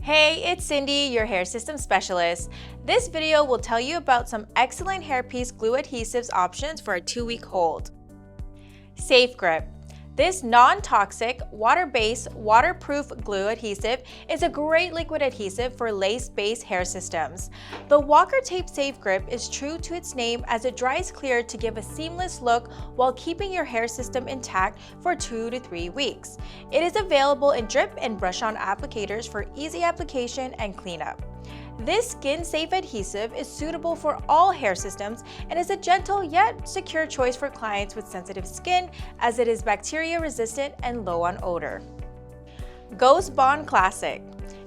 Hey, it's Cindy, your hair system specialist. This video will tell you about some excellent hairpiece glue adhesives options for a 2-week hold. Safe Grip. This non-toxic, water-based, waterproof glue adhesive is a great liquid adhesive for lace-based hair systems. The Walker Tape Safe Grip is true to its name as it dries clear to give a seamless look while keeping your hair system intact for 2 to 3 weeks. It is available in drip and brush-on applicators for easy application and cleanup. This skin-safe adhesive is suitable for all hair systems and is a gentle yet secure choice for clients with sensitive skin as it is bacteria-resistant and low on odor. Ghost Bond Classic.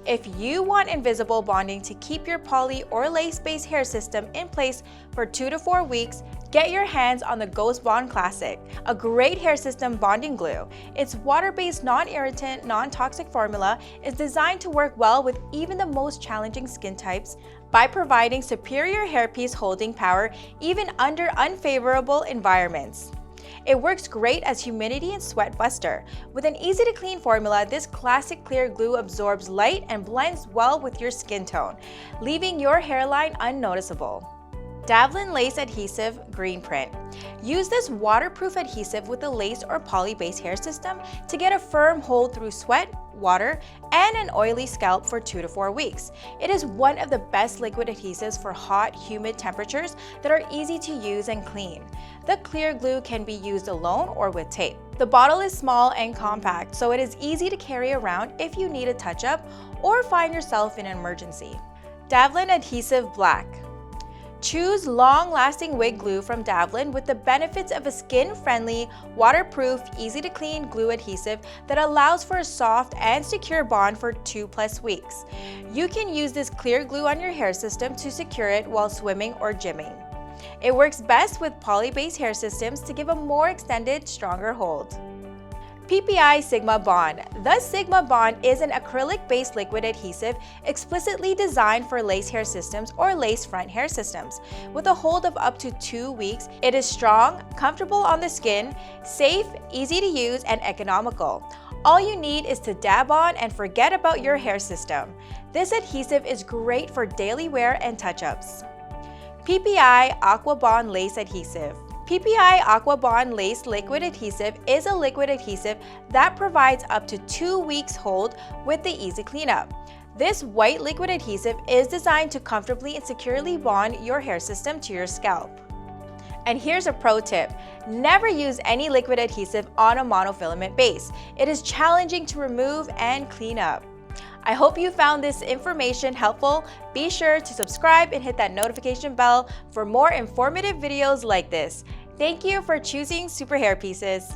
If you want invisible bonding to keep your poly or lace-based hair system in place for 2 to 4 weeks, get your hands on the Ghost Bond Classic, a great hair system bonding glue. Its water-based, non-irritant, non-toxic formula is designed to work well with even the most challenging skin types by providing superior hairpiece holding power even under unfavorable environments. It works great as humidity and sweat buster. With an easy-to-clean formula, this classic clear glue absorbs light and blends well with your skin tone, leaving your hairline unnoticeable. Dablin Lace Adhesive Green Print. Use this waterproof adhesive with a lace or poly-based hair system to get a firm hold through sweat, water, and an oily scalp for 2 to 4 weeks. It is one of the best liquid adhesives for hot, humid temperatures that are easy to use and clean. The clear glue can be used alone or with tape. The bottle is small and compact, so it is easy to carry around if you need a touch-up or find yourself in an emergency. Dablin Adhesive Black. Choose long-lasting wig glue from Dablin with the benefits of a skin-friendly, waterproof, easy-to-clean glue adhesive that allows for a soft and secure bond for 2+ weeks. You can use this clear glue on your hair system to secure it while swimming or gymming. It works best with poly-based hair systems to give a more extended, stronger hold. PPI Sigma Bond. The Sigma Bond is an acrylic-based liquid adhesive explicitly designed for lace hair systems or lace front hair systems. With a hold of up to 2 weeks, it is strong, comfortable on the skin, safe, easy to use, and economical. All you need is to dab on and forget about your hair system. This adhesive is great for daily wear and touch-ups. PPI Aqua Bond Lace Adhesive. PPI Aqua Bond Lace Liquid Adhesive is a liquid adhesive that provides up to 2 weeks hold with the easy cleanup. This white liquid adhesive is designed to comfortably and securely bond your hair system to your scalp. And here's a pro tip. Never use any liquid adhesive on a monofilament base. It is challenging to remove and clean up. I hope you found this information helpful. Be sure to subscribe and hit that notification bell for more informative videos like this. Thank you for choosing Super Hair Pieces.